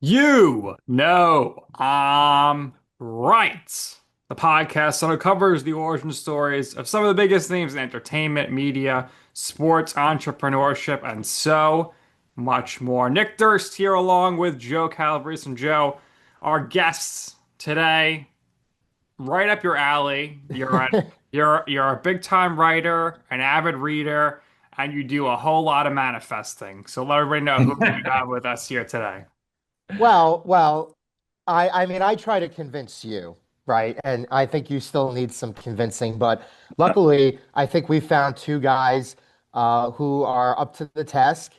You know, right. The podcast that uncovers the origin stories of some of the biggest names in entertainment, media, sports, entrepreneurship, and so much more. Nick Durst here, along with Joe Calabrese and Joe, our guests today. Right up your alley. You're a big time writer, an avid reader, and you do a whole lot of manifesting. So let everybody know who we have with us here today. Well, I mean, I try to convince you, right? And I think you still need some convincing, but luckily, I think we found two guys who are up to the task.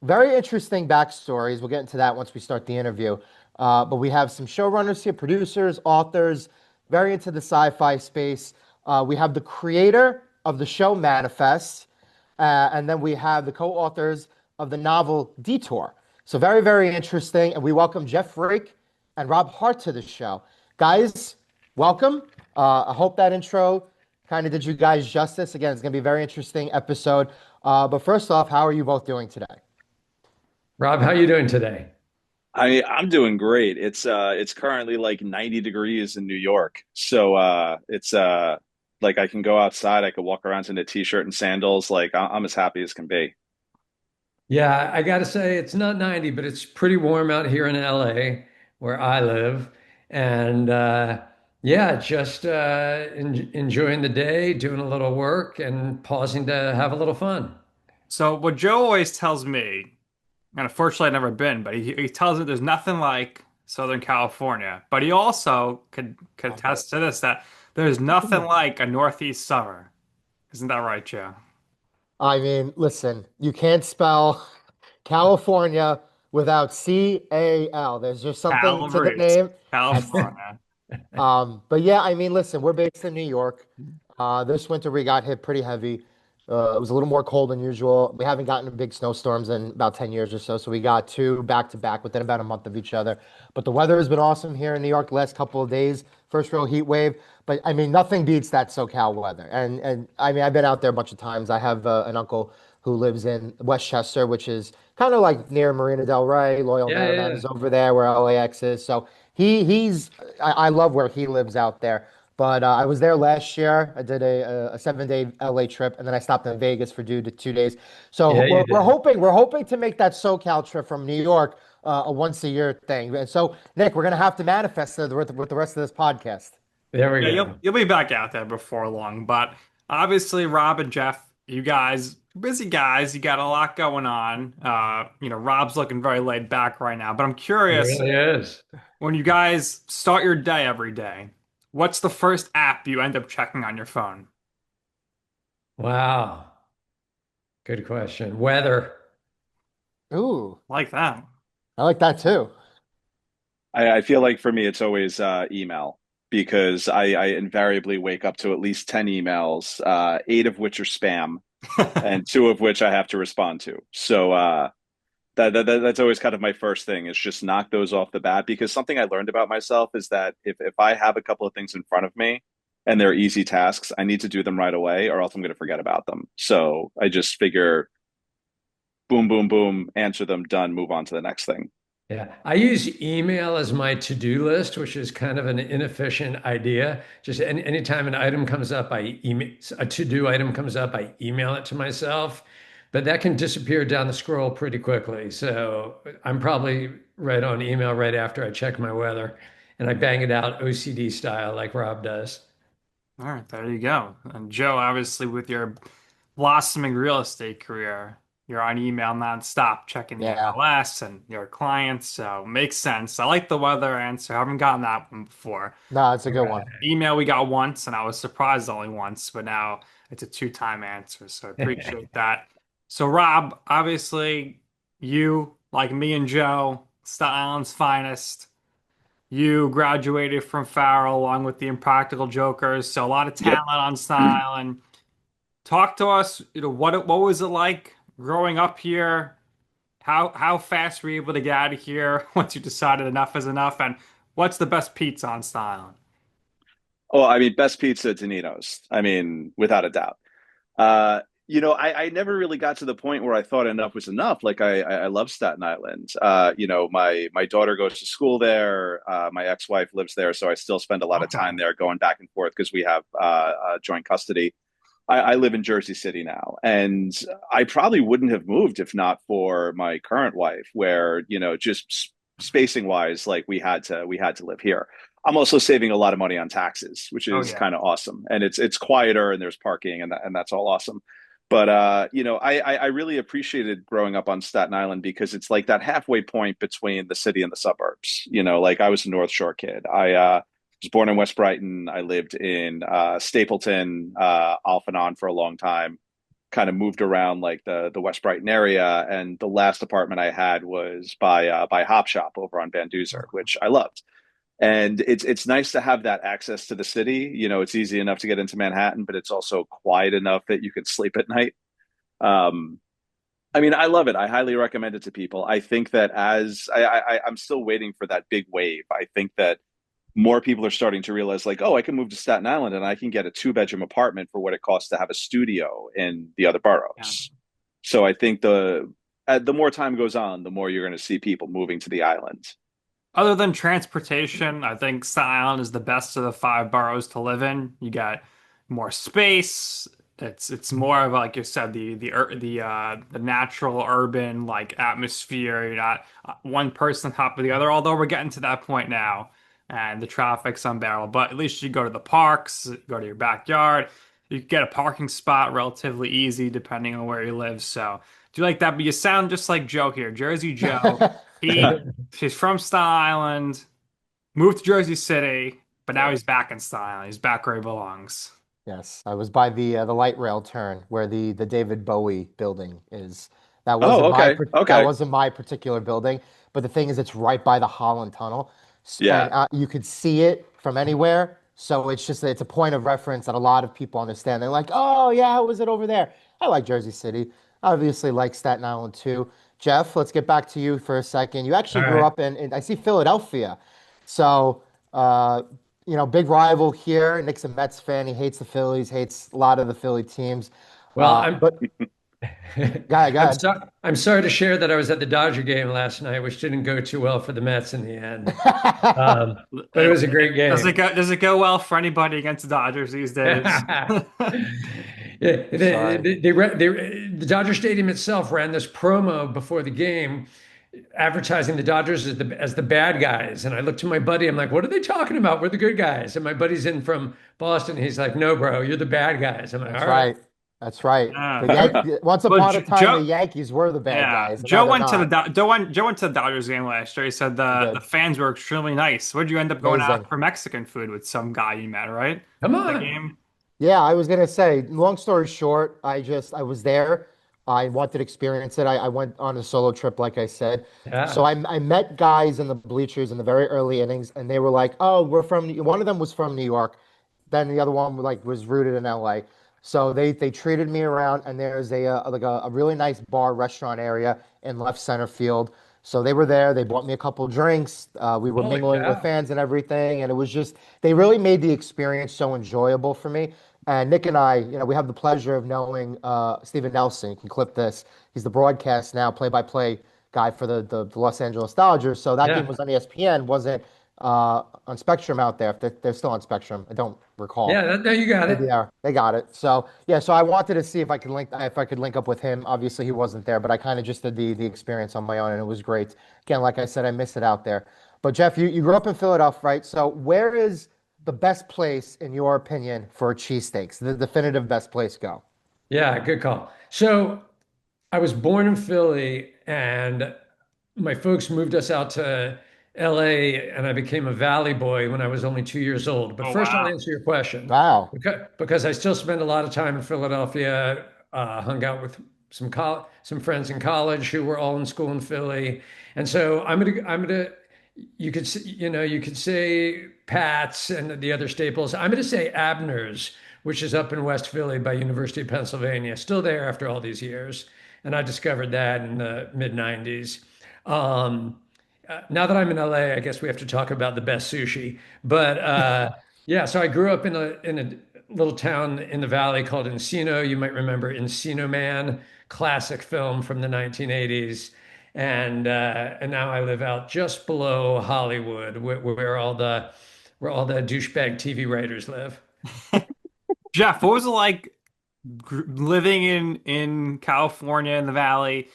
Very interesting backstories. We'll get into that once we start the interview. But we have some showrunners here, producers, authors, very into the sci-fi space. We have the creator of the show Manifest, and then we have the co-authors of the novel Detour. So very, very interesting. And we welcome Jeff Rake and Rob Hart to the show. Guys, welcome. I hope that intro kind of did you guys justice. Again, it's going to be a very interesting episode. But first off, how are you both doing today? Rob, how you doing today? I'm doing great. It's currently like 90 degrees in New York. So it's like I can go outside, I could walk around in a t-shirt and sandals. Like I'm as happy as can be. Yeah, I got to say it's not 90, but it's pretty warm out here in LA where I live. And yeah, just enjoying the day, doing a little work and pausing to have a little fun. So what Joe always tells me, and unfortunately I've never been, but he tells me there's nothing like Southern California. But he also could attest to this that there's nothing like a Northeast summer. Isn't that right, Joe? I mean, listen, you can't spell California without C-A-L. There's just something to the Calabrese, name. California. But yeah, I mean, listen, we're based in New York. This winter we got hit pretty heavy. It was a little more cold than usual. We haven't gotten big snowstorms in about 10 years or so. So we got two back to back within about a month of each other. But the weather has been awesome here in New York the last couple of days. First real heat wave. But I mean, nothing beats that SoCal weather. And I mean, I've been out there a bunch of times. I have an uncle who lives in Westchester, which is kind of like near Marina Del Rey. Loyal Yeah, Marymount yeah, is over there where LAX is. So I love where he lives out there. But I was there last year. I did a 7 day LA trip, and then I stopped in Vegas for 2 days. So yeah, you we're did. hoping to make that SoCal trip from New York a once a year thing. And so Nick, we're gonna have to manifest it with the rest of this podcast. There we Yeah, you'll go. you'll be back out there before long. But obviously, Rob and Jeff, you guys, busy guys, you got a lot going on. Rob's looking very laid back right now. But I'm It curious, really is. when you guys start your day every day, what's the first app you end up checking on your phone? Wow. Good question. Weather. Ooh, Like that. I like that too. I feel like for me it's always email because I invariably wake up to at least 10 emails, eight of which are spam and two of which I have to respond to. So that's always kind of my first thing is just knock those off the bat because something I learned about myself is that if I have a couple of things in front of me and they're easy tasks, I need to do them right away or else I'm going to forget about them. So I just figure boom, boom, boom, answer them, done, move on to the next thing. Yeah, I use email as my to-do list, which is kind of an inefficient idea. Just anytime an item comes up, I email a to-do item comes up, I email it to myself, but that can disappear down the scroll pretty quickly. So I'm probably right on email right after I check my weather, and I bang it out OCD style like Rob does. All right, there you go. And Joe, obviously, with your blossoming real estate career, you're on email nonstop, checking the Yeah. MLS and your clients. So makes sense. I like the weather answer. I haven't gotten that one before. No, it's a good one. Email we got once, and I was surprised only once, but now it's a two-time answer. So I appreciate that. So Rob, obviously, you, like me and Joe, Staten Island's finest. You graduated from Farrell along with the Impractical Jokers, so a lot of Yep. talent on style. And talk to us, what was it like growing up here? How fast were you able to get out of here once you decided enough is enough? And what's the best pizza on style? Oh, I mean, best pizza, Donino's. I mean, without a doubt. Uh, I never really got to the point where I thought enough was enough. Like I love Staten Island. My daughter goes to school there. My ex-wife lives there, so I still spend a lot of Okay. time there going back and forth because we have joint custody. I live in Jersey City now, and I probably wouldn't have moved if not for my current wife, where, just spacing wise, like we had to live here. I'm also saving a lot of money on taxes, which Oh is yeah. kind of awesome. And it's quieter and there's parking and that's all awesome. But I really appreciated growing up on Staten Island because it's like that halfway point between the city and the suburbs. Like I was a North Shore kid. I was born in West Brighton. I lived in Stapleton, off and on for a long time. Kind of moved around like the West Brighton area, and the last apartment I had was by Hop Shop over on Van Duzer, which I loved. And it's nice to have that access to the city. It's easy enough to get into Manhattan, but it's also quiet enough that you can sleep at night. Um, I mean, I love it. I highly recommend it to people. I think that I'm still waiting for that big wave. I think that more people are starting to realize, like, oh, I can move to Staten Island and I can get a two-bedroom apartment for what it costs to have a studio in the other Yeah. boroughs. So I think the more time goes on, the more you're going to see people moving to the island. Other than transportation, I think Staten Island is the best of the five boroughs to live in. You got more space. It's more of like you said, the natural urban like atmosphere. You're not one person on top of the other. Although we're getting to that point now, and the traffic's unbearable. But at least you go to the parks, go to your backyard. You can get a parking spot relatively easy depending on where you live. So do you like that? But you sound just like Joe here, Jersey Joe. He He's from Staten Island, moved to Jersey City, but now Yeah. he's back in Staten Island. He's back where he belongs. Yes, I was by the light rail turn where the David Bowie building is. Oh, okay, That okay, wasn't my particular building, but the thing is, it's right by the Holland Tunnel, and yeah. you could see it from anywhere. So it's a point of reference that a lot of people understand. They're like, "Oh yeah, how was it over there?" I like Jersey City. I obviously like Staten Island too. Jeff, let's get back to you for a second. You All actually grew right. up in I see Philadelphia. So, uh, big rival here. Nick's a Mets fan. He hates the Phillies, hates a lot of the Philly teams. Well, But go ahead. I'm sorry to share that I was at the Dodger game last night, which didn't go too well for the Mets in the end. But it was a great game. Does it go well for anybody against the Dodgers these days? Yeah, Sorry. the Dodger Stadium itself ran this promo before the game, advertising the Dodgers as the bad guys. And I looked to my buddy, I'm like, what are they talking about? We're the good guys. And my buddy's in from Boston. He's like, no, bro, you're the bad guys. I'm like, That's all right. right. That's right. Yeah. Once Well, upon a time, the Yankees were the bad Yeah, guys, and now they're not. Joe went to the Dodgers game last year. He said He the did. fans were extremely nice. Where'd you end up going Amazing. out for Mexican food with some guy you met, right? Come The on. game. Yeah, I was gonna say, long story short, I was there. I wanted to experience it. I went on a solo trip, like I said. So Yeah. I met guys in the bleachers in the very early innings, and they were like, "Oh, we're from." One of them was from New York, then the other one like was rooted in LA. So they treated me around, and there's a really nice bar restaurant area in left center field. So they were there. They bought me a couple drinks. We were Holy mingling with cow. fans and everything, and it was just they really made the experience so enjoyable for me. And Nick and I, we have the pleasure of knowing Steven Nelson. You can clip this. He's the broadcast now, play-by-play guy for the Los Angeles Dodgers. So that game Yeah. was on ESPN, wasn't on Spectrum out there. If they're still on Spectrum, I don't recall. Yeah. No, you got Maybe it. they are. They got it. So yeah, so I wanted to see if I could link up with him. Obviously, he wasn't there, but I kind of just did the experience on my own, and it was great. Again, like I said, I missed it out there. But Jeff, you grew up in Philadelphia, right? So where is the best place, in your opinion, for cheesesteaks? The definitive best place go. Yeah. Good call. So I was born in Philly, and my folks moved us out to LA, and I became a Valley boy when I was only 2 years old. But Oh first, I'll wow. answer your question Wow. because I still spend a lot of time in Philadelphia. Hung out with some friends in college who were all in school in Philly, and so I'm gonna. You could say Pat's and the other staples. I'm gonna say Abner's, which is up in West Philly by University of Pennsylvania, still there after all these years. And I discovered that in the mid 90s. Um, now that I'm in LA, I guess we have to talk about the best sushi. But yeah, so I grew up in little town in the valley called Encino. You might remember Encino Man, classic film from the 1980s. And now I live out just below Hollywood, where all the douchebag TV writers live. Jeff, what was it like living in California in the Valley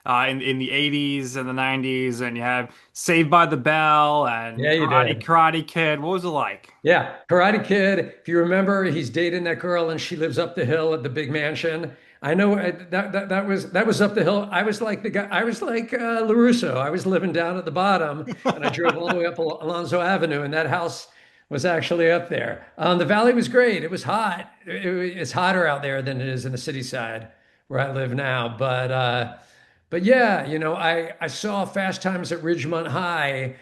in the 80s and the 90s, and you have Saved by the Bell and Yeah, you did. Karate Kid. What was it like? Yeah, Karate Kid. If you remember, he's dating that girl, and she lives up the hill at the big mansion. I know that was up the hill. I was like the guy. I was like LaRusso. I was living down at the bottom, and I drove all the way up Alonzo Avenue, and that house was actually up there. The valley was great. It was hot. It's hotter out there than it is in the city side where I live now. But yeah, I saw Fast Times at Ridgemont High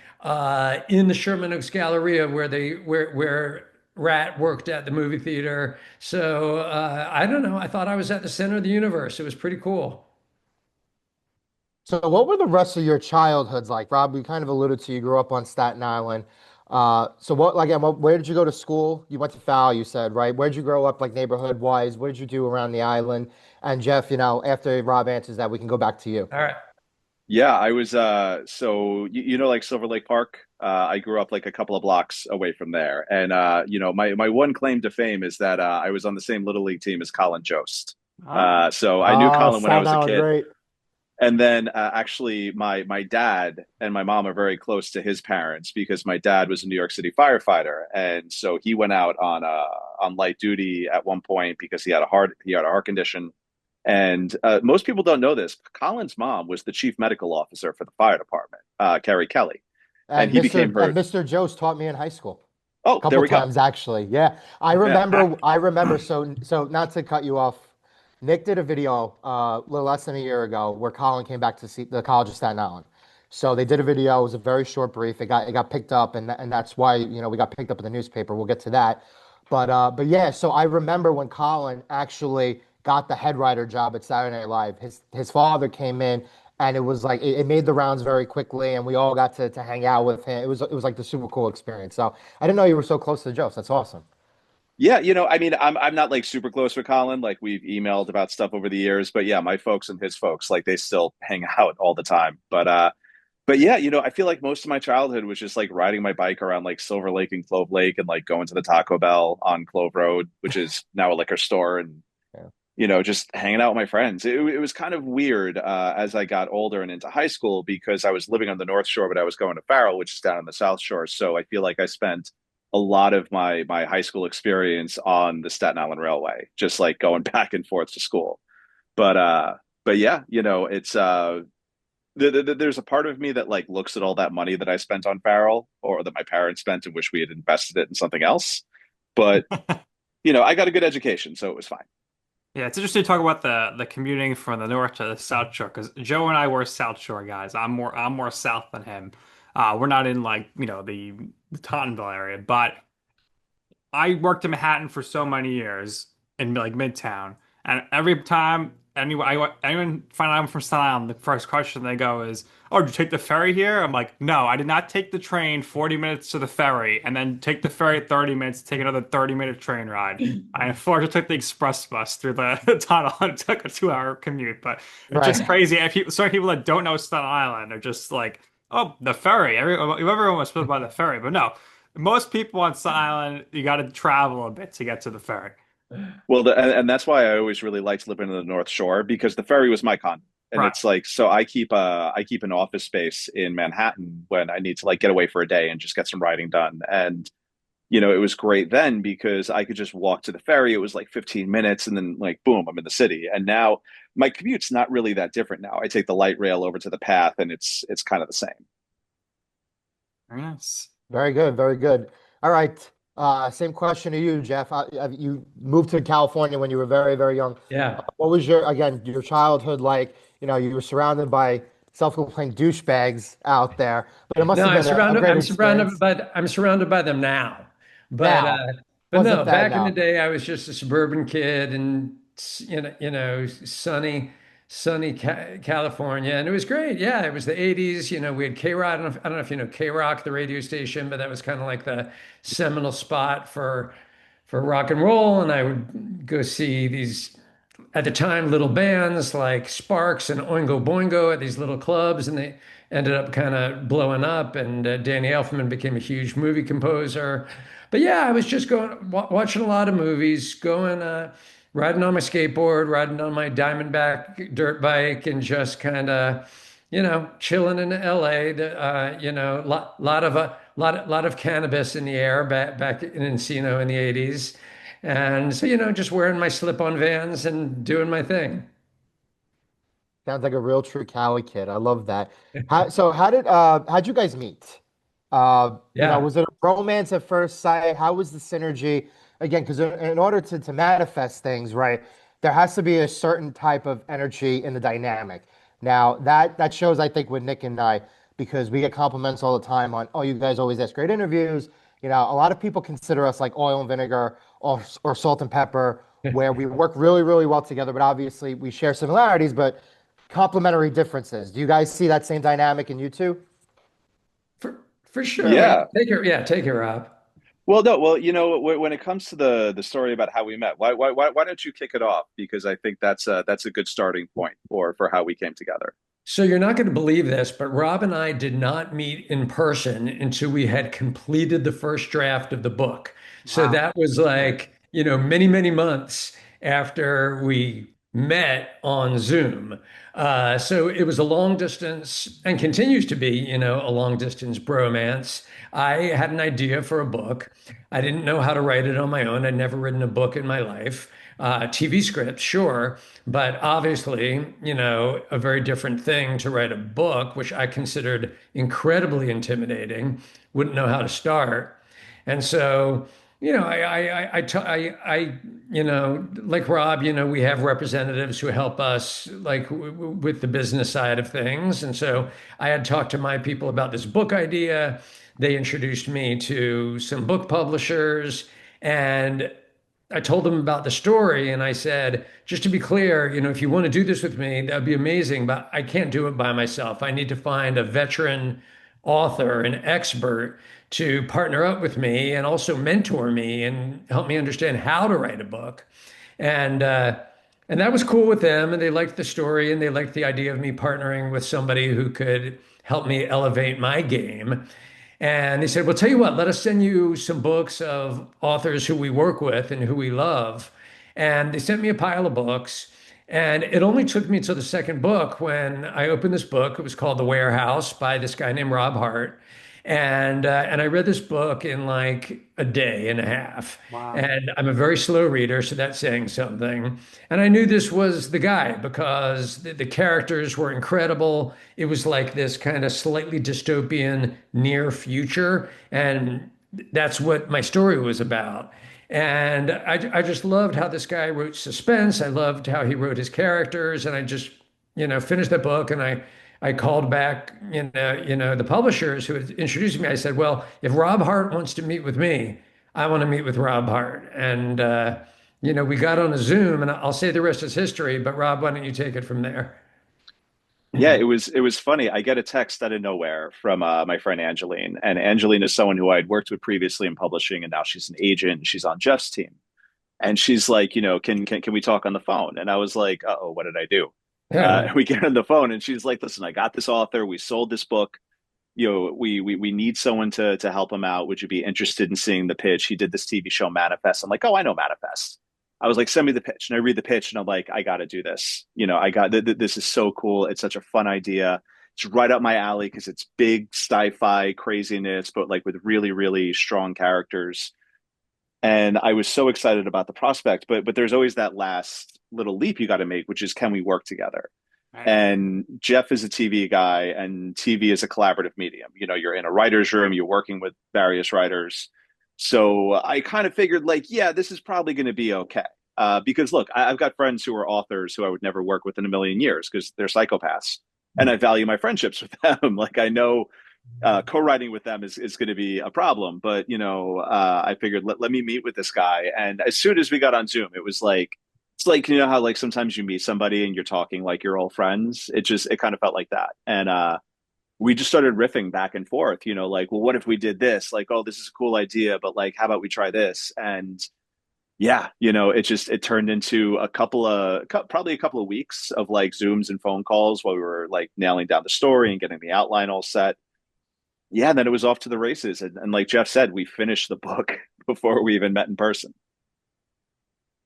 in the Sherman Oaks Galleria where Rat worked at the movie theater. So I don't know. I thought I was at the center of the universe. It was pretty cool. So what were the rest of your childhoods like? Rob, you kind of alluded to you grew up on Staten Island. So what, like, where did you go to school? You went to Fowle, you said, right? Where did you grow up, like neighborhood wise? What did you do around the island? And Jeff, after Rob answers that, we can go back to you. All right. Yeah, I was so you know like Silver Lake Park. I grew up like a couple of blocks away from there, and my one claim to fame is that I was on the same little league team as Colin Jost. Oh, So I knew Oh, Colin when I Staten was a Island, kid. great. And then actually, my dad and my mom are very close to his parents because my dad was a New York City firefighter, and so he went out on light duty at one point because he had a heart condition. And most people don't know this. Colin's mom was the chief medical officer for the fire department, Carrie Kelly, and And he Mr. became her. and Mr. Joe's taught me in high school. Oh, there Couple we go. times actually. Yeah. Yeah. I remember so not to cut you off. Nick did a video a little less than a year ago where Colin came back to see the College of Staten Island. So they did a video, it was a very short brief. It got picked up and that's why, we got picked up in the newspaper. We'll get to that. But yeah, so I remember when Colin actually got the head writer job at Saturday Night Live. His father came in and it was like it made the rounds very quickly and we all got to hang out with him. It was like the super cool experience. So I didn't know you were so close to the Joes. That's awesome. Yeah, I mean, I'm not like super close with Colin. Like we've emailed about stuff over the years, but yeah, my folks and his folks, like they still hang out all the time. But yeah, I feel like most of my childhood was just like riding my bike around like Silver Lake and Clove Lake and like going to the Taco Bell on Clove Road, which is now a liquor store, and Yeah. just hanging out with my friends. It was kind of weird as I got older and into high school because I was living on the North Shore, but I was going to Farrell, which is down on the South Shore. So I feel like I spent a lot of my high school experience on the Staten Island Railway, just like going back and forth to school. But but yeah, it's there's a part of me that like looks at all that money that I spent on Farrell or that my parents spent and wish we had invested it in something else. But I got a good education, so it was fine. yeah, it's interesting to talk about the commuting from the north to the South Shore because Joe and I were South Shore guys. I'm more south than him. We're not in like the Tottenville area, but I worked in Manhattan for so many years in like Midtown, and every time anyone find out I'm from Staten Island, the first question they go is, "Oh, did you take the ferry here?" I'm like, "No, I did not take the train 40 minutes to the ferry and then take the ferry 30 minutes, take another 30-minute train ride. I unfortunately took the express bus through the tunnel and it took a 2-hour commute." But it's just Right. crazy. If you, some people that don't know Staten Island are just like, "Oh, the ferry." Everyone was supposed to buy the ferry, but no. Most people on Staten Island, you got to travel a bit to get to the ferry. Well, and that's why I always really liked living in the North Shore because the ferry was my condo. And Right. it's like so I keep an office space in Manhattan when I need to like get away for a day and just get some writing done. And it was great then because I could just walk to the ferry. It was like 15 minutes and then like boom, I'm in the city. And now my commute's not really that different now. I take the light rail over to the path and it's kind of the same. Very nice. Very good, very good. All right. Same question to you, Jeff. You moved to California when you were very, very young. Yeah. What was your childhood like? You were surrounded by self-proclaimed douchebags out there, but it must No, have been a great experience. I'm surrounded by them now. But Now, no, wasn't that back in the now? day I was just a suburban kid and sunny California, and it was great. Yeah, it was the 80s. We had K-Rock. I don't know if you know K-Rock, the radio station, but that was kind of like the seminal spot for for rock and roll, and I would go see these at the time little bands like Sparks and Oingo Boingo at these little clubs, and they ended up kind of blowing up. And Danny Elfman became a huge movie composer. But yeah, I was just going watching a lot of movies, going riding on my skateboard, riding on my Diamondback dirt bike, and just kind of chilling in LA. Lot of cannabis in the air back in Encino in the 80s. And so, just wearing my slip-on Vans and doing my thing. Sounds like a real true Cali kid. I love that. How'd you guys meet? Yeah. Was it a romance at first sight? How was the synergy? Again, because in order to manifest things, right, there has to be a certain type of energy in the dynamic. Now that shows, I think, with Nick and I, because we get compliments all the time on, oh, you guys always ask great interviews. A lot of people consider us like oil and vinegar or salt and pepper, where we work really, really well together, but obviously we share similarities, but complementary differences. Do you guys see that same dynamic in you two? For sure. Yeah. Take it, Rob. Well, no, well, when it comes to the story about how we met, why don't you kick it off? Because I think that's a good starting point for how we came together. So you're not going to believe this, but Rob and I did not meet in person until we had completed the first draft of the book. So Wow. that was like, many, many months after we met on Zoom. So it was a long distance and continues to be, a long distance bromance. I had an idea for a book. I didn't know how to write it on my own. I'd never written a book in my life. TV scripts, sure, but obviously, a very different thing to write a book, which I considered incredibly intimidating, wouldn't know how to start. And so, like Rob, we have representatives who help us like with the business side of things. And so I had talked to my people about this book idea. They introduced me to some book publishers, and I told them about the story, and I said, just to be clear, if you want to do this with me, that'd be amazing, but I can't do it by myself. I need to find a veteran author, an expert to partner up with me and also mentor me and help me understand how to write a book. And and that was cool with them, and they liked the story, and they liked the idea of me partnering with somebody who could help me elevate my game. And they said, well, tell you what, let us send you some books of authors who we work with and who we love. And they sent me a pile of books. And it only took me to the second book when I opened this book. It was called The Warehouse by this guy named Rob Hart. And I read this book in like a day and a half. Wow. And I'm a very slow reader, so that's saying something. And I knew this was the guy because the characters were incredible. It was like this kind of slightly dystopian near future. And that's what my story was about. And I just loved how this guy wrote suspense. I loved how he wrote his characters. And I just, finished the book, and I called back, the publishers who had introduced me. I said, well, if Rob Hart wants to meet with me, I want to meet with Rob Hart. And, we got on a Zoom, and I'll say the rest is history, but Rob, why don't you take it from there? Yeah, it was funny. I get a text out of nowhere from my friend Angeline, and Angeline is someone who I'd worked with previously in publishing, and now she's an agent. She's on Jeff's team, and she's like, can we talk on the phone? And I was like, oh, what did I do? Yeah. We get on the phone, and she's like, listen, I got this author. We sold this book. We need someone to help him out. Would you be interested in seeing the pitch? He did this TV show Manifest. I'm like, oh, I know Manifest. I was like, send me the pitch. And I read the pitch, and I'm like, I got to do this. This is so cool. It's such a fun idea. It's right up my alley because it's big sci-fi craziness, but like with really, really strong characters. And I was so excited about the prospect, but there's always that last little leap you got to make, which is, can we work together? Right. And Jeff is a TV guy, and TV is a collaborative medium. You're in a writer's room, you're working with various writers. So I kind of figured, like, yeah, this is probably going to be okay. Because look, I've got friends who are authors who I would never work with in a million years because they're psychopaths. And I value my friendships with them. Like, I know co-writing with them is going to be a problem. But, I figured, let me meet with this guy. And as soon as we got on Zoom, it was like, it's like, how like sometimes you meet somebody and you're talking like you're old friends. It kind of felt like that. And we just started riffing back and forth, like, well, what if we did this? Like, oh, this is a cool idea, but like, how about we try this? And yeah, it turned into probably a couple of weeks of like Zooms and phone calls while we were like nailing down the story and getting the outline all set. Yeah, and then it was off to the races. And like Jeff said, we finished the book before we even met in person.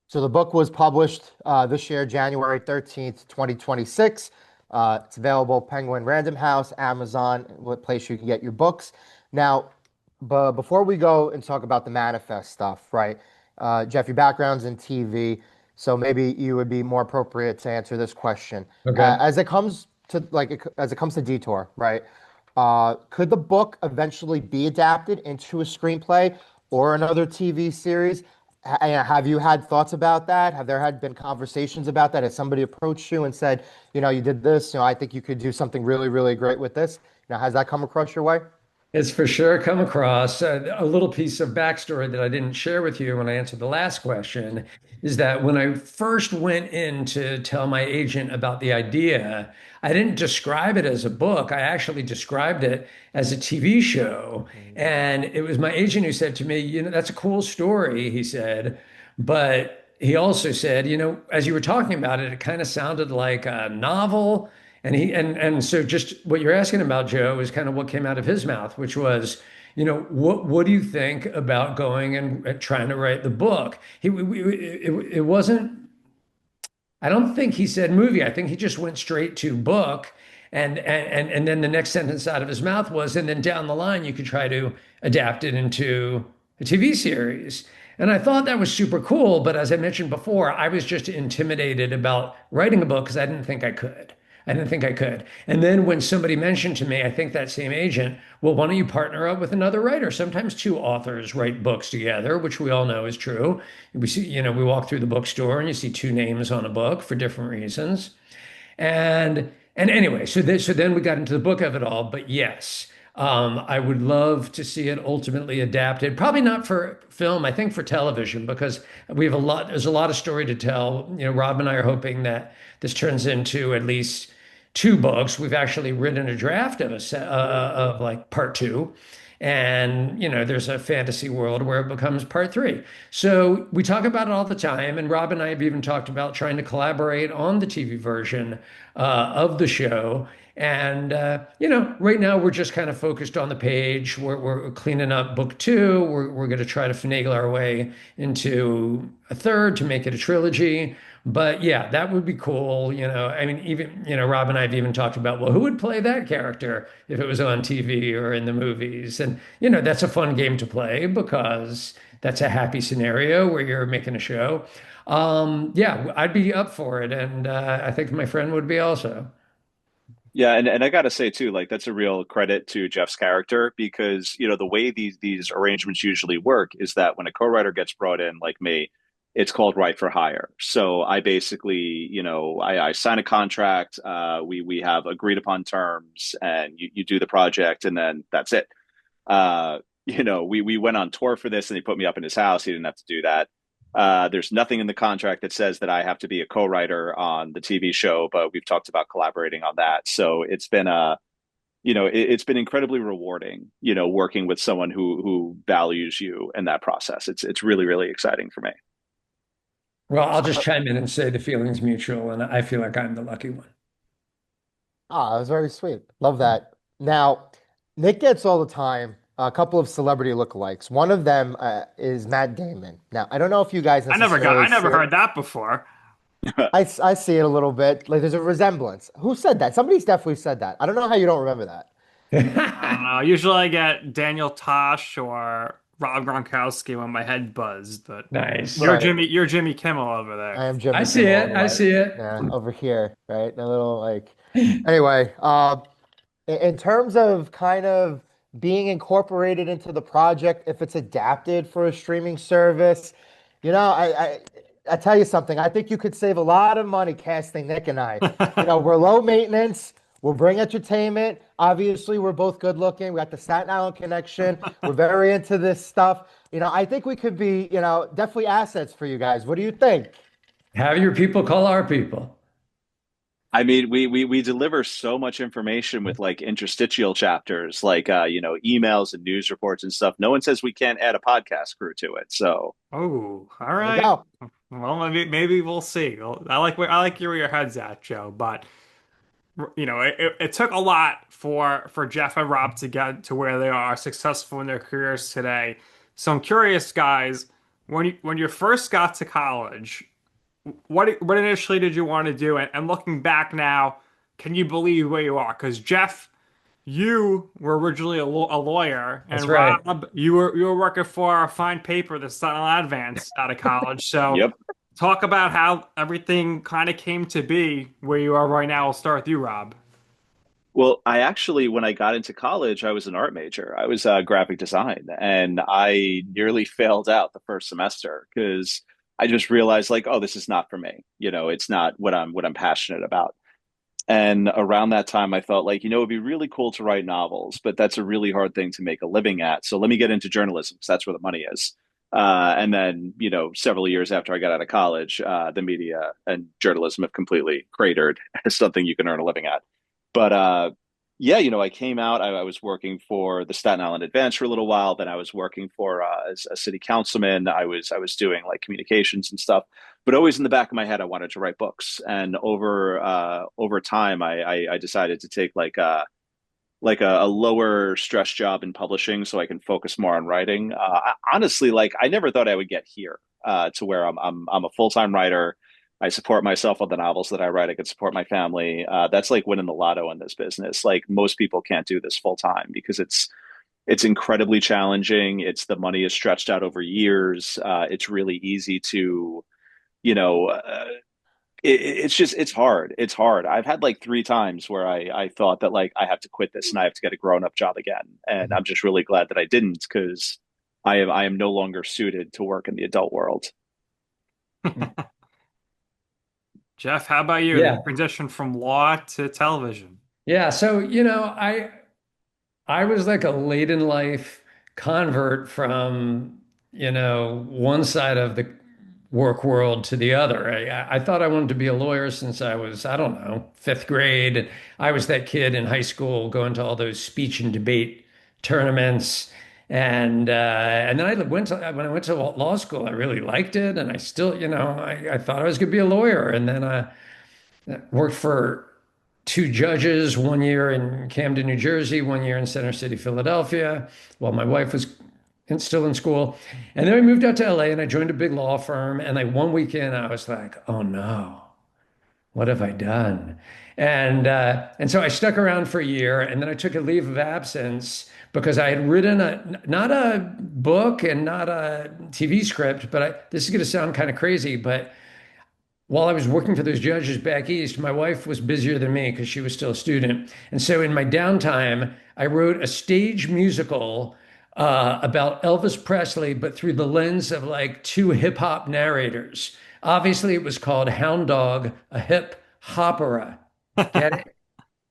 So the book was published this year, January 13th, 2026. It's available Penguin Random House, Amazon, what place you can get your books. Now, but before we go and talk about the manifest stuff, right? Jeff, your background's in TV, so maybe you would be more appropriate to answer this question. Okay. As it comes to Detour, right? Could the book eventually be adapted into a screenplay or another TV series? Have you had thoughts about that? Have there had been conversations about that? Has somebody approached you and said, you did this, I think you could do something really, really great with this? Has that come across your way? It's for sure come across a little piece of backstory that I didn't share with you when I answered the last question is that when I first went in to tell my agent about the idea, I didn't describe it as a book. I actually described it as a TV show. Mm. And it was my agent who said to me, that's a cool story, he said. But he also said, as you were talking about it, it kind of sounded like a novel. And so just what you're asking about, Joe, is kind of what came out of his mouth, which was, what do you think about going and trying to write the book? It wasn't. I don't think he said movie. I think he just went straight to book. And then the next sentence out of his mouth was, and then down the line, you could try to adapt it into a TV series. And I thought that was super cool. But as I mentioned before, I was just intimidated about writing a book because I didn't think I could. I didn't think I could. And then when somebody mentioned to me, I think that same agent, well, why don't you partner up with another writer? Sometimes two authors write books together, which we all know is true. We see, we walk through the bookstore and you see two names on a book for different reasons. And anyway, so then we got into the book of it all. But yes, I would love to see it ultimately adapted. Probably not for film, I think for television, because there's a lot of story to tell. Rob and I are hoping that this turns into at least two books. We've actually written a draft of of like part two. And, there's a fantasy world where it becomes part three. So we talk about it all the time. And Rob and I have even talked about trying to collaborate on the TV version of the show. And, right now we're just kind of focused on the page. We're cleaning up book two. We're going to try to finagle our way into a third to make it a trilogy. But yeah, that would be cool. I mean, even, Rob and I have even talked about, well, who would play that character if it was on TV or in the movies? And, that's a fun game to play because that's a happy scenario where you're making a show. Yeah, I'd be up for it. And I think my friend would be also. Yeah, and I gotta say too, like that's a real credit to Jeff's character because the way these arrangements usually work is that when a co-writer gets brought in, like me, it's called right for hire. So I basically, I sign a contract, we have agreed upon terms, and you do the project, and then that's it. We went on tour for this, and he put me up in his house. He didn't have to do that. There's nothing in the contract that says that I have to be a co-writer on the TV show, but we've talked about collaborating on that. So it's been it's been incredibly rewarding, working with someone who values you in that process. It's really, really exciting for me. Well, I'll just chime in and say the feeling's mutual, and I feel like I'm the lucky one. Ah, that was very sweet. Love that. Now, Nick gets all the time a couple of celebrity lookalikes. One of them is Matt Damon. Now, I don't know if you guys necessarily I see never it. heard that before. I see it a little bit. Like there's a resemblance. Who said that? Somebody's definitely said that. I don't know how you don't remember that. I don't know. Usually I get Daniel Tosh or Rob Gronkowski when my head buzzed, but Nice. Right. You're Jimmy Kimmel over I there. am I Jimmy see Kimmel all it. the I way. see it. Yeah, over here, right? A little like anyway, in terms of kind of being incorporated into the project, if it's adapted for a streaming service, I tell you something. I think you could save a lot of money casting Nick and I. We're low maintenance. We'll bring entertainment. Obviously, we're both good looking. We got the Staten Island connection. We're very into this stuff. I think we could be, definitely assets for you guys. What do you think? Have your people call our people. I mean, we deliver so much information with like interstitial chapters, like emails and news reports and stuff. No one says we can't add a podcast crew to it. So, Oh, all There you right. go. Well, maybe we'll see. Well, I like where your head's at, Joe. But it took a lot for Jeff and Rob to get to where they are, successful in their careers today. So I'm curious, guys, when you first got to college, what initially did you want to do? And looking back now, can you believe where you are? Because Jeff, you were originally a lawyer, That's and right. Rob, you were working for a fine paper, the Staten Island Advance, out of college. So yep. talk about how everything kind of came to be where you are right now. I'll start with you, Rob. Well, I actually, when I got into college, I was an art major. I was graphic design, and I nearly failed out the first semester because I just realized, like, oh, this is not for me. It's not what I'm passionate about. And around that time, I thought, like, it'd be really cool to write novels, but that's a really hard thing to make a living at. So let me get into journalism because that's where the money is. And then, several years after I got out of college, the media and journalism have completely cratered as something you can earn a living at. But yeah, I came out. I was working for the Staten Island Advance for a little while. Then I was working for as a city councilman. I was doing like communications and stuff. But always in the back of my head, I wanted to write books. And over time, I decided to take like a lower stress job in publishing so I can focus more on writing. Honestly, like I never thought I would get here to where I'm a full-time writer. I support myself on the novels that I write. I can support my family. That's like winning the lotto in this business. Like most people can't do this full time because it's incredibly challenging. The money is stretched out over years. It's really easy to you know it's just it's hard. It's hard. I've had like three times where I thought that like I have to quit this and I have to get a grown up job again, and I'm just really glad that I didn't because I am no longer suited to work in the adult world. Jeff, how about you? The Yeah. transition from law to television. Yeah. So, I was like a late in life convert from, one side of the work world to the other. I thought I wanted to be a lawyer since I was, I don't know, fifth grade. And I was that kid in high school going to all those speech and debate tournaments. And then when I went to law school, I really liked it. And I still, I thought I was going to be a lawyer. And then I worked for two judges, 1 year in Camden, New Jersey, 1 year in Center City, Philadelphia, while my wife was still in school. And then I moved out to LA and I joined a big law firm. And like one weekend, I was like, oh no, what have I done? And so I stuck around for a year, and then I took a leave of absence because I had written not a book and not a TV script, but this is going to sound kind of crazy, but while I was working for those judges back east, my wife was busier than me because she was still a student. And so in my downtime, I wrote a stage musical about Elvis Presley, but through the lens of like two hip hop narrators. Obviously, it was called Hound Dog, a hip hopera. Get it?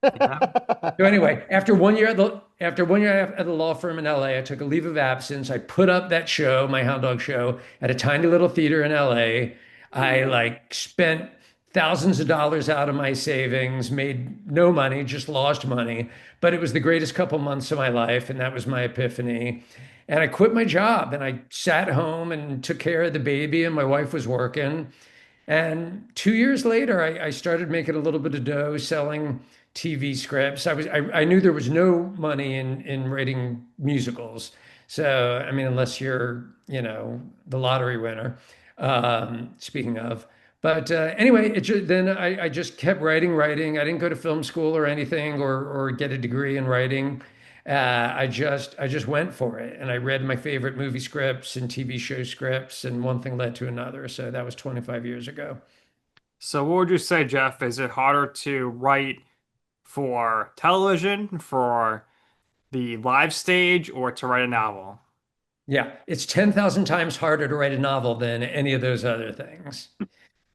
Yeah. So anyway, after 1 year at the law firm in LA, I took a leave of absence. I put up that show, my Hound Dog show, at a tiny little theater in LA. I like spent thousands of dollars out of my savings, made no money, just lost money. But it was the greatest couple months of my life, and that was my epiphany. And I quit my job and I sat home and took care of the baby, and my wife was working. And 2 years later, I started making a little bit of dough selling TV scripts. I knew there was no money in writing musicals. So I mean, unless you're, the lottery winner. Speaking of, but anyway, then I just kept writing. I didn't go to film school or anything or get a degree in writing. I just went for it, and I read my favorite movie scripts and TV show scripts, and one thing led to another. So that was 25 years ago. So what would you say, Jeff? Is it harder to write for television, for the live stage, or to write a novel? Yeah, it's 10,000 times harder to write a novel than any of those other things.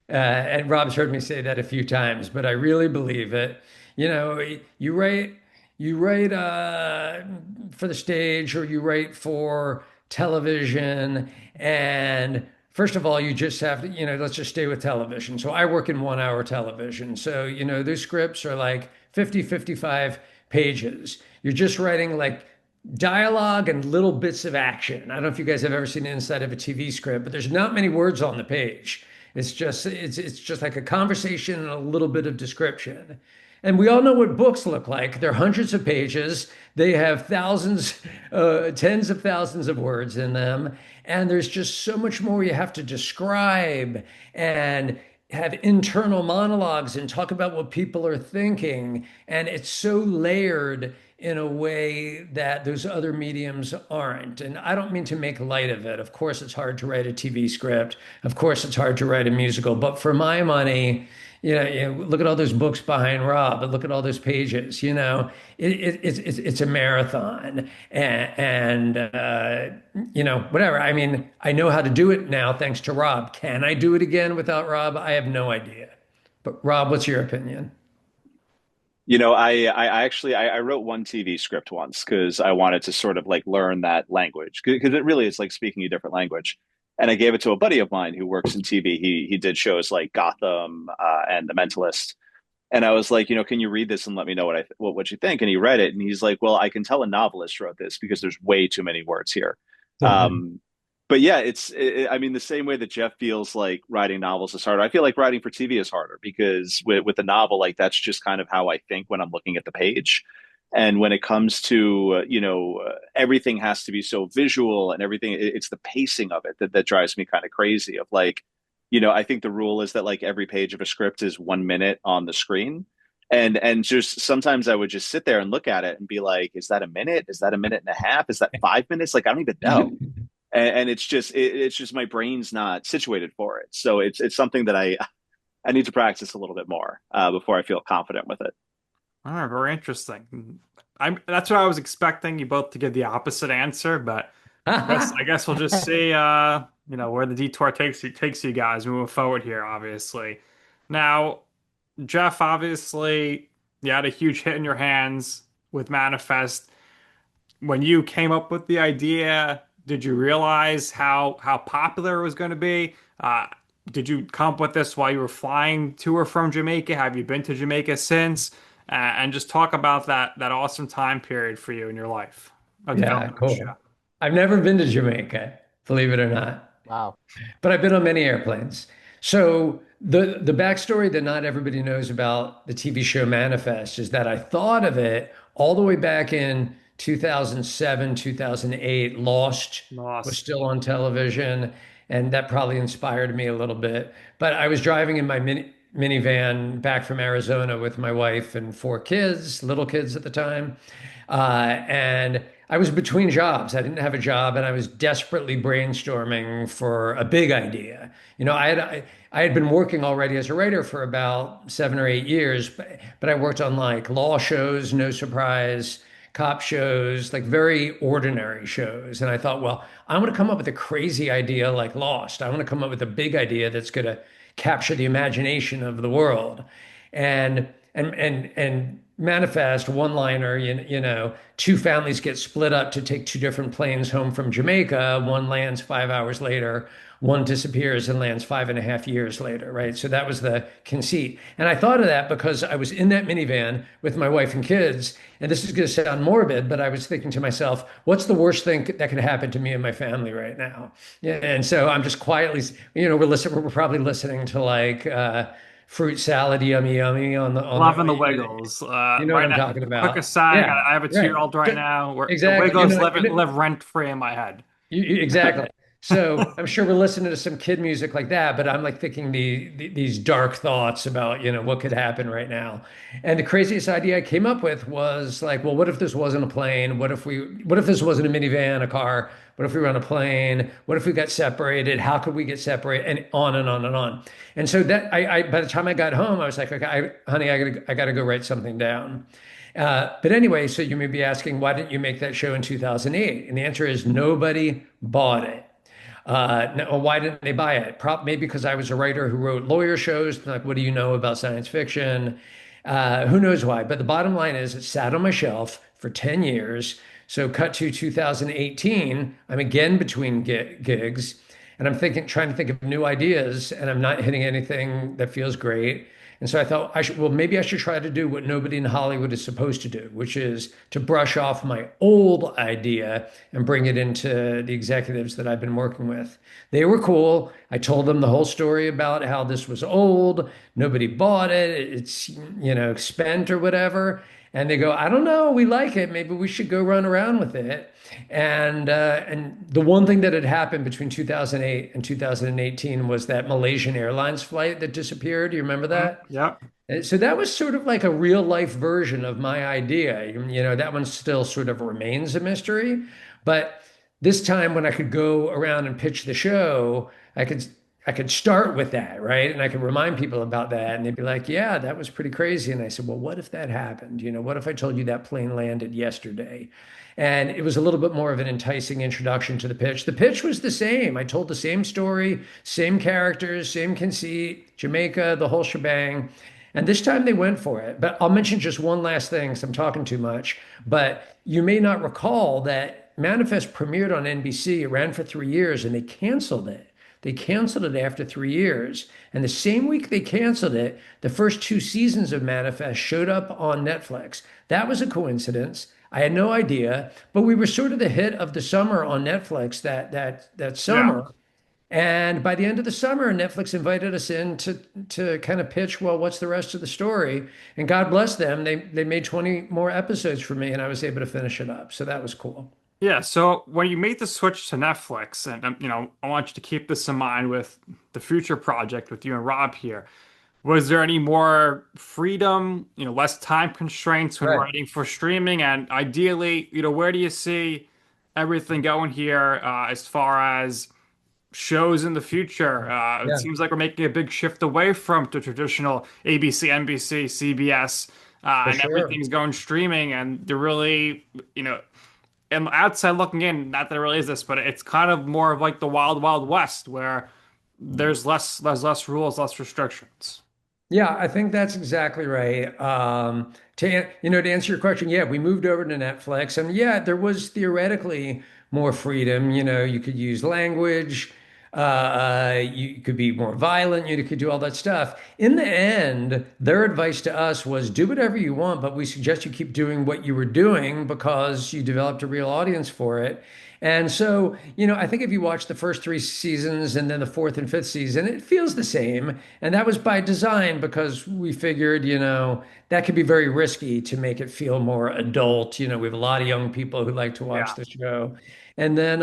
And Rob's heard me say that a few times, but I really believe it. You know, you write for the stage or you write for television, and First of all, you just have to, let's just stay with television. So I work in 1 hour television. So, those scripts are like 50, 55 pages. You're just writing like dialogue and little bits of action. I don't know if you guys have ever seen the inside of a TV script, but there's not many words on the page. It's just like a conversation and a little bit of description. And we all know what books look like. They're hundreds of pages. They have thousands, tens of thousands of words in them. And there's just so much more you have to describe and have internal monologues and talk about what people are thinking. And it's so layered in a way that those other mediums aren't. And I don't mean to make light of it. Of course, it's hard to write a TV script. Of course, it's hard to write a musical. But for my money, look at all those books behind Rob, and look at all those pages. It's a marathon, and whatever. I mean, I know how to do it now thanks to Rob. Can I do it again without Rob? I have no idea. But Rob, what's your opinion? I actually I wrote one TV script once because I wanted to sort of like learn that language because it really is like speaking a different language. And I gave it to a buddy of mine who works in TV. He did shows like Gotham and The Mentalist. And I was like, can you read this and let me know what you think? And he read it and he's like, well, I can tell a novelist wrote this because there's way too many words here. Mhm. Um, but yeah, I mean, the same way that Jeff feels like writing novels is harder. I feel like writing for TV is harder because with the novel, like that's just kind of how I think when I'm looking at the page. And when it comes to, everything has to be so visual and everything, it's the pacing of it that drives me kind of crazy of like, I think the rule is that like every page of a script is 1 minute on the screen. And just sometimes I would just sit there and look at it and be like, is that a minute? Is that a minute and a half? Is that 5 minutes? Like, I don't even know. And it's just my brain's not situated for it. So it's something that I need to practice a little bit more before I feel confident with it. All right, very interesting. That's what I was expecting you both to give the opposite answer, but I guess we'll just see where the detour takes you guys moving forward here, obviously. Now, Jeff, obviously, you had a huge hit in your hands with Manifest. When you came up with the idea, did you realize how popular it was going to be? Did you come up with this while you were flying to or from Jamaica? Have you been to Jamaica since? And just talk about that awesome time period for you in your life of Yeah, developing the show. cool. I've never been to Jamaica, believe it or not, Wow. but I've been on many airplanes. So the backstory that not everybody knows about the TV show Manifest is that I thought of it all the way back in 2007, 2008. Lost was Lost. still on television, and that probably inspired me a little bit. But I was driving in my minivan back from Arizona with my wife and four kids, little kids at the time. And I was between jobs. I didn't have a job, and I was desperately brainstorming for a big idea. I had been working already as a writer for about 7 or 8 years, but I worked on like law shows, no surprise, cop shows, like very ordinary shows. And I thought, well, I want to come up with a crazy idea like Lost. I want to come up with a big idea that's going to capture the imagination of the world. And Manifest, one liner, two families get split up to take two different planes home from Jamaica. One lands 5 hours later, one disappears and lands 5.5 years later, right? So that was the conceit. And I thought of that because I was in that minivan with my wife and kids. And this is going to sound morbid, but I was thinking to myself, what's the worst thing that could happen to me and my family right now? Yeah, and so I'm just quietly, we're probably listening to like fruit salad, yummy, yummy on Loving the the, Wiggles. what Right I'm now, talking quick about. aside, Yeah, I have a right. 2-year-old right now where the Exactly. Wiggles live rent free in my head. Exactly. So I'm sure we're listening to some kid music like that, but I'm like thinking these dark thoughts about, what could happen right now. And the craziest idea I came up with was like, well, what if this wasn't a plane? What if this wasn't a minivan, a car? What if we were on a plane? What if we got separated? How could we get separated? And on and on and on. And so that by the time I got home, I was like, okay, honey, I gotta go write something down. But anyway, so you may be asking, why didn't you make that show in 2008? And the answer is nobody bought it. No, why didn't they buy it? Maybe because I was a writer who wrote lawyer shows. Like, what do you know about science fiction? Who knows why? But the bottom line is it sat on my shelf for 10 years. So cut to 2018, I'm again between gigs. and I'm trying to think of new ideas, and I'm not hitting anything that feels great. And so I thought well, maybe I should try to do what nobody in Hollywood is supposed to do, which is to brush off my old idea and bring it into the executives that I've been working with. They were cool. I told them the whole story about how this was old, nobody bought it, it's, spent or whatever. And they go, I don't know, we like it. Maybe we should go run around with it. And the one thing that had happened between 2008 and 2018 was that Malaysian Airlines flight that disappeared. Do you remember Mhm. that? Yeah. And so that was sort of like a real life version of my idea. That one still sort of remains a mystery. But this time when I could go around and pitch the show, I could I could start with that, right? And I could remind people about that, and they'd be like, "Yeah, that was pretty crazy." And I said, "Well, what if that happened? What if I told you that plane landed yesterday?" And it was a little bit more of an enticing introduction to the pitch. The pitch was the same. I told the same story, same characters, same conceit, Jamaica, the whole shebang. And this time they went for it. But I'll mention just one last thing, because I'm talking too much. But you may not recall that Manifest premiered on NBC. It ran for 3 years, and they canceled it. They canceled it after 3 years. And the same week they canceled it, the first two seasons of Manifest showed up on Netflix. That was a coincidence. I had no idea, but we were sort of the hit of the summer on Netflix that Yeah. summer. And by the end of the summer, Netflix invited us in to kind of pitch, well, what's the rest of the story? And God bless them, they made 20 more episodes for me, and I was able to finish it up. So that was cool. Yeah, so when you made the switch to Netflix, and I want you to keep this in mind with the future project with you and Rob here. Was there any more freedom, less time constraints when Right. writing for streaming? And ideally, where do you see everything going here as far as shows in the future? It Yeah, seems like we're making a big shift away from the traditional ABC, NBC, CBS, for and sure. everything's going streaming. And they're really, and outside looking in, not that it really is this, but it's kind of more of like the wild, wild west where there's less rules, less restrictions. Yeah, I think that's exactly right. To answer your question, yeah, we moved over to Netflix, and yeah, there was theoretically more freedom. You could use language, you could be more violent, you could do all that stuff. In the end, their advice to us was do whatever you want, but we suggest you keep doing what you were doing because you developed a real audience for it. And so, I think if you watch the first three seasons and then the fourth and fifth season, it feels the same. And that was by design because we figured, that could be very risky to make it feel more adult. We have a lot of young people who like to watch Yeah. the show. And then,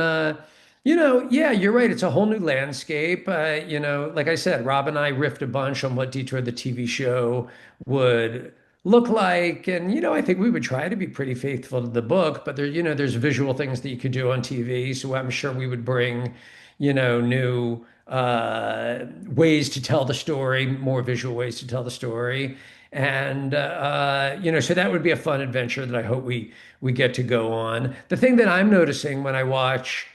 yeah, you're right. It's a whole new landscape. Like I said, Rob and I riffed a bunch on what Detour the TV show would look like. And, I think we would try to be pretty faithful to the book, but there's visual things that you could do on TV. So I'm sure we would bring, new ways to tell the story, more visual ways to tell the story. And so that would be a fun adventure that I hope we get to go on. The thing that I'm noticing when I watch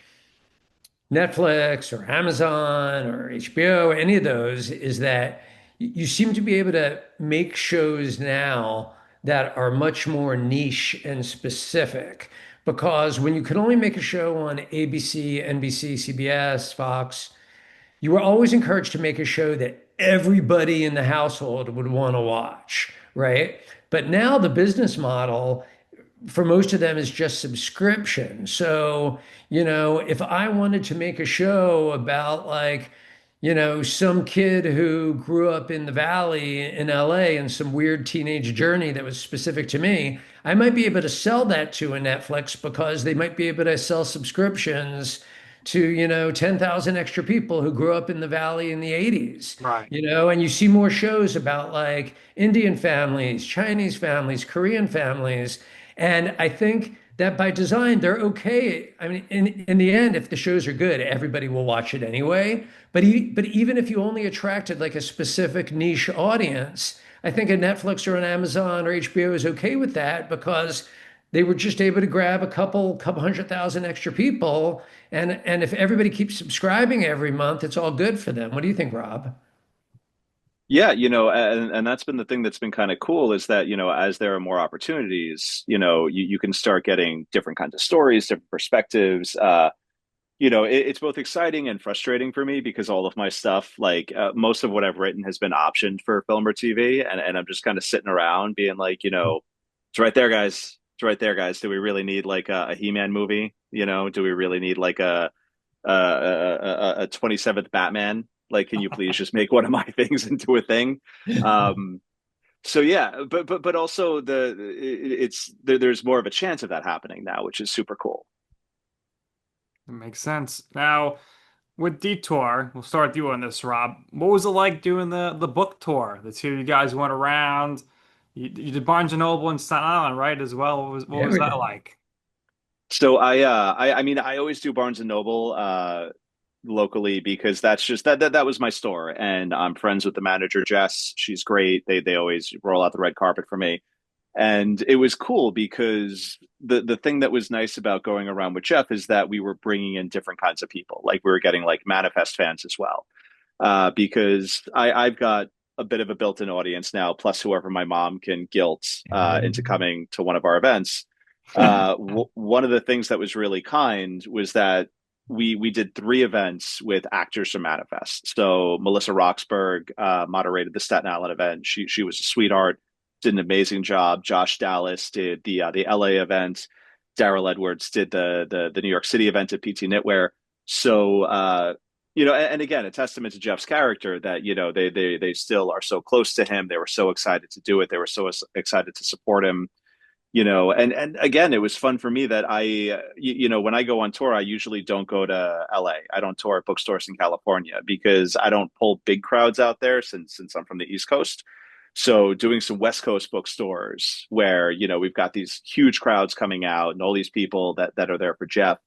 Netflix or Amazon or HBO, any of those, is that you seem to be able to make shows now that are much more niche and specific. Because when you could only make a show on ABC, NBC, CBS, Fox, you were always encouraged to make a show that everybody in the household would want to watch, right? But now the business model for most of them is just subscription. So, if I wanted to make a show about like, some kid who grew up in the valley in LA and some weird teenage journey that was specific to me, I might be able to sell that to a Netflix because they might be able to sell subscriptions to, 10,000 extra people who grew up in the valley in the 80s. Right. And you see more shows about like Indian families, Chinese families, Korean families. And I think that by design, they're okay. I mean, in the end, if the shows are good, everybody will watch it anyway. But even if you only attracted like a specific niche audience, I think a Netflix or an Amazon or HBO is okay with that because they were just able to grab a couple 100,000 extra people. And if everybody keeps subscribing every month, it's all good for them. What do you think, Rob? Yeah, and that's been the thing that's been kind of cool is that, as there are more opportunities, you can start getting different kinds of stories, different perspectives. it's both exciting and frustrating for me because all of my stuff, like most of what I've written, has been optioned for film or TV, and I'm just kind of sitting around being like, it's right there, guys. It's right there, guys. Do we really need like a He-Man movie? Do we really need like a 27th Batman? Like, can you please just make one of my things into a thing? Um, so yeah, but also there's more of a chance of that happening now, which is super cool. It makes sense. Now, with Detour, we'll start with you on this, Rob. What was it like doing the book tour? The two of you guys went around. You did Barnes and Noble in Staten Island, right, as well. What Yeah, was we that did. like? So I mean I always do Barnes and Noble locally because that was my store, and I'm friends with the manager Jess. She's great. They always roll out the red carpet for me. And it was cool because the thing that was nice about going around with Jeff is that we were bringing in different kinds of people. Like we were getting like Manifest fans as well, because I've got a bit of a built-in audience now, plus whoever my mom can guilt into coming to one of our events. One of the things that was really kind was that we did three events with actors from Manifest. So Melissa Roxburgh moderated the Staten Island event. She was a sweetheart, did an amazing job. Josh Dallas did the LA event. Daryl Edwards did the New York City event at PT Knitwear. So and again, a testament to Jeff's character that they still are so close to him. They were so excited to do it. They were so excited to support him. And again, it was fun for me that when I go on tour, I usually don't go to LA. I don't tour at bookstores in California because I don't pull big crowds out there since I'm from the East Coast. So doing some West Coast bookstores where, we've got these huge crowds coming out and all these people that are there for Jeff,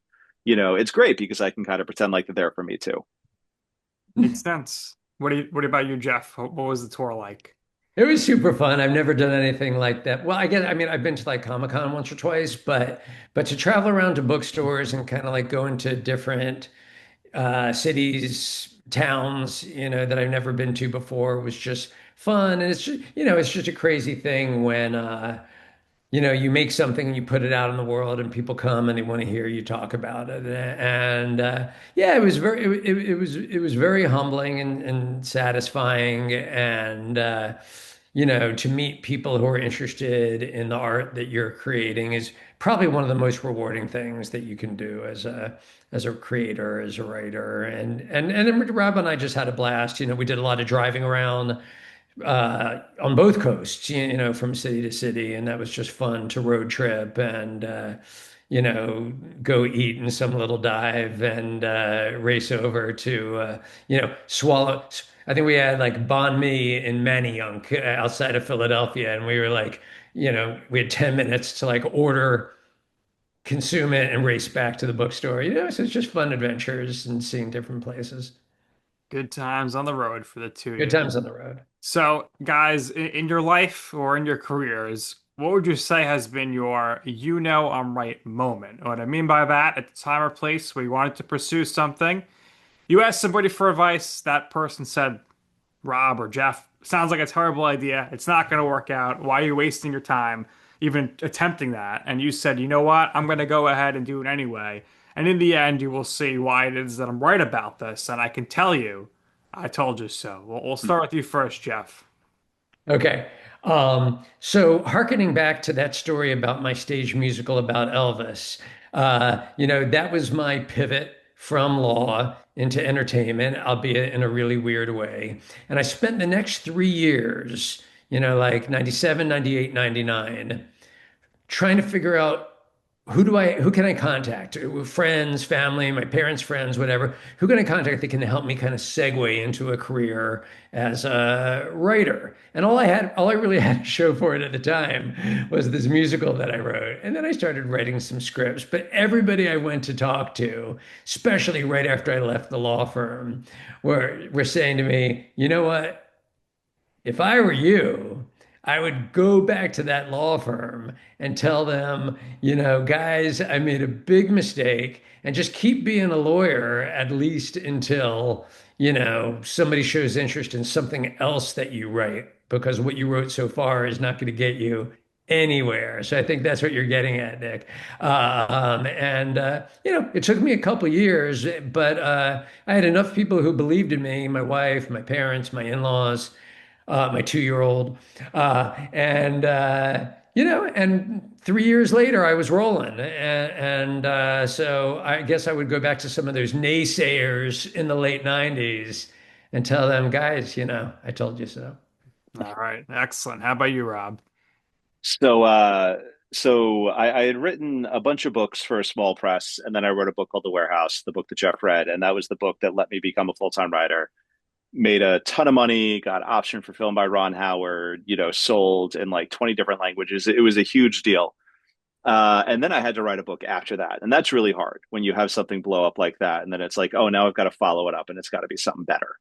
it's great because I can kind of pretend like they're there for me too. Makes sense. What about you, Jeff? What was the tour like? It was super fun. I've never done anything like that. Well, I mean, I've been to like Comic-Con once or twice, but to travel around to bookstores and kind of like go into different cities, towns, that I've never been to before was just fun. And it's just a crazy thing when you make something and you put it out in the world and people come and they want to hear you talk about it. And yeah, it was very humbling and satisfying and to meet people who are interested in the art that you're creating is probably one of the most rewarding things that you can do as a creator, as a writer. And then Rob and I just had a blast. We did a lot of driving around on both coasts, from city to city, and that was just fun to road trip and go eat in some little dive and race over to swallow. I think we had like banh mi in Manayunk outside of Philadelphia, and we were like, we had 10 minutes to like order, consume it, and race back to the bookstore. So it's just fun adventures and seeing different places. Good times on the road for the two of Good you. times on the road. So, guys, in your life or in your careers, what would you say has been your I'm right moment? What I mean by that, at the time or place where you wanted to pursue something, you asked somebody for advice, that person said, Rob or Jeff, sounds like a terrible idea. It's not going to work out. Why are you wasting your time even attempting that? And you said, you know what? I'm going to go ahead and do it anyway. And in the end, you will see why it is that I'm right about this. And I can tell you, I told you so. We'll start with you first, Jeff. Okay. So hearkening back to that story about my stage musical about Elvis, that was my pivot from law into entertainment, albeit in a really weird way. And I spent the next 3 years, like 97, 98, 99, trying to figure out who can I contact? Friends, family, my parents' friends, whatever. Who can I contact that can help me kind of segue into a career as a writer? And all I really had to show for it at the time was this musical that I wrote. And then I started writing some scripts. But everybody I went to talk to, especially right after I left the law firm, were saying to me, you know what? If I were you, I would go back to that law firm and tell them, guys, I made a big mistake and just keep being a lawyer at least until, somebody shows interest in something else that you write, because what you wrote so far is not going to get you anywhere. So I think that's what you're getting at, Nick. It took me a couple years, but I had enough people who believed in me, my wife, my parents, my in-laws, my 2-year-old, and 3 years later, I was rolling, so I guess I would go back to some of those naysayers in the late '90s and tell them, guys, I told you so. All right, excellent. How about you, Rob? So, I had written a bunch of books for a small press, and then I wrote a book called The Warehouse, the book that Jeff read, and that was the book that let me become a full-time writer. Made a ton of money, got optioned for film by Ron Howard, sold in like 20 different languages. It was a huge deal. And then I had to write a book after that. And that's really hard when you have something blow up like that. And then it's like, oh, now I've got to follow it up and it's got to be something better.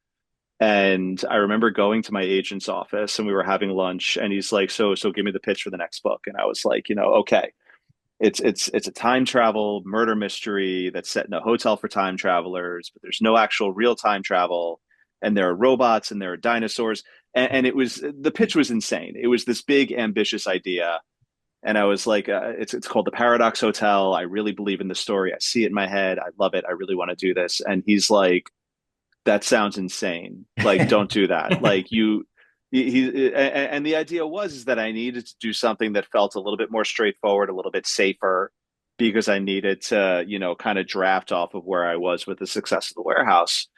And I remember going to my agent's office and we were having lunch and he's like, so give me the pitch for the next book. And I was like, okay, it's a time travel murder mystery that's set in a hotel for time travelers, but there's no actual real time travel. And there are robots and there are dinosaurs. And the pitch was insane. It was this big, ambitious idea. And I was like, it's called the Paradox Hotel. I really believe in the story. I see it in my head. I love it. I really want to do this. And he's like, that sounds insane. Like, don't do that. Like and the idea was is that I needed to do something that felt a little bit more straightforward, a little bit safer, because I needed to, kind of draft off of where I was with the success of the warehouse.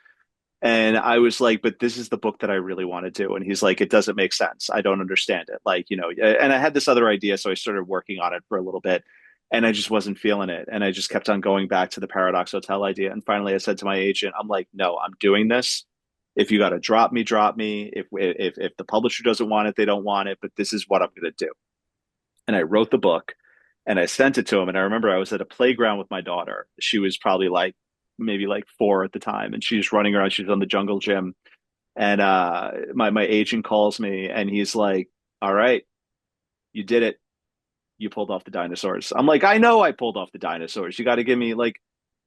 And I was like, but this is the book that I really want to do. And he's like, it doesn't make sense. I don't understand it. Like, and I had this other idea. So I started working on it for a little bit and I just wasn't feeling it. And I just kept on going back to the Paradox Hotel idea. And finally I said to my agent, I'm like, no, I'm doing this. If you got to drop me, drop me. If the publisher doesn't want it, they don't want it, but this is what I'm going to do. And I wrote the book and I sent it to him. And I remember I was at a playground with my daughter. She was probably like maybe like 4 at the time, and she's running around. She's on the jungle gym, and my agent calls me, and he's like, "All right, you did it. You pulled off the dinosaurs." I'm like, "I know I pulled off the dinosaurs. You got to give me like."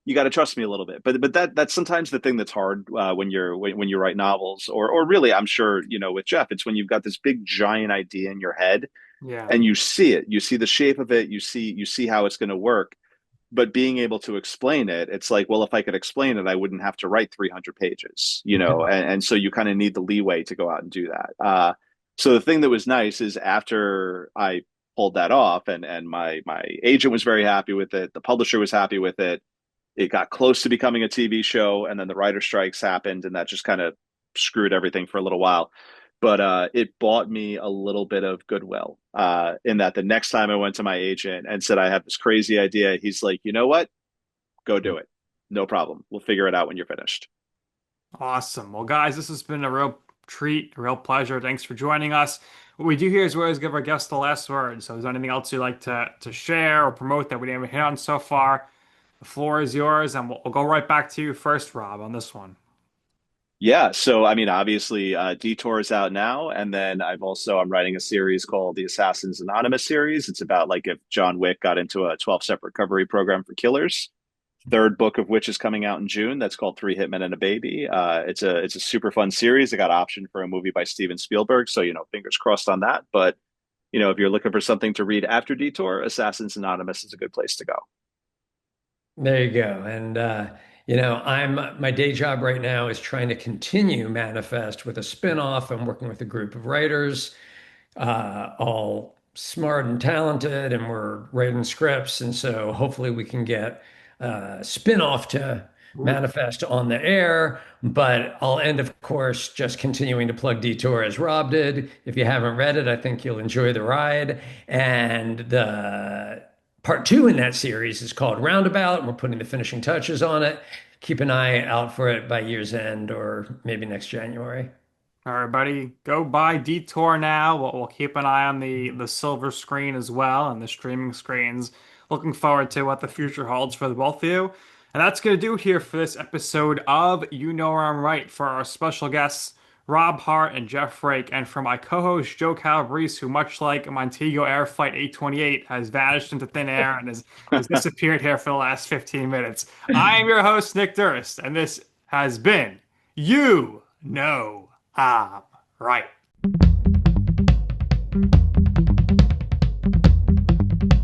You got to trust me a little bit, but that's sometimes the thing that's hard when you write novels, or really, I'm sure with Jeff, it's when you've got this big giant idea in your head, Yeah. and you see it, you see the shape of it, you see how it's going to work, but being able to explain it, it's like, well, if I could explain it, I wouldn't have to write 300 pages, and so you kind of need the leeway to go out and do that. So the thing that was nice is after I pulled that off, and my agent was very happy with it, the publisher was happy with it. It got close to becoming a TV show, and then the writer strikes happened, and that just kind of screwed everything for a little while. But it bought me a little bit of goodwill, in that the next time I went to my agent and said, I have this crazy idea, he's like, you know what? Go do it. No problem. We'll figure it out when you're finished. Awesome. Well, guys, this has been a real treat, a real pleasure. Thanks for joining us. What we do here is we always give our guests the last word. So, is there anything else you'd like to share or promote that we didn't hit on so far? The floor is yours, and we'll go right back to you first, Rob, on this one. Yeah. So, I mean, obviously, Detour is out now. And then I'm writing a series called the Assassins Anonymous series. It's about like if John Wick got into a 12-step recovery program for killers. Third book of which is coming out in June. That's called Three Hitmen and a Baby. It's a super fun series. It got optioned for a movie by Steven Spielberg. So, fingers crossed on that. But, if you're looking for something to read after Detour, Assassins Anonymous is a good place to go. There you go. And I'm my day job right now is trying to continue Manifest with a spin-off. I'm working with a group of writers, all smart and talented, and we're writing scripts. And so hopefully we can get a spin-off to Ooh. Manifest on the air. But I'll end, of course, just continuing to plug Detour as Rob did. If you haven't read it, I think you'll enjoy the ride. And the part two in that series is called Roundabout, and we're putting the finishing touches on it. Keep an eye out for it by year's end or maybe next January. All right, buddy, go buy Detour now. We'll keep an eye on the silver screen as well and the streaming screens. Looking forward to what the future holds for the both of you. And that's going to do it here for this episode of You Know Where I'm Right for our special guests, Rob Hart and Jeff Rake, and for my co-host, Joe Calabrese, who, much like Montego Air Flight 828, has vanished into thin air and has disappeared here for the last 15 minutes. I am your host, Nick Durst, and this has been You Know I'm Right.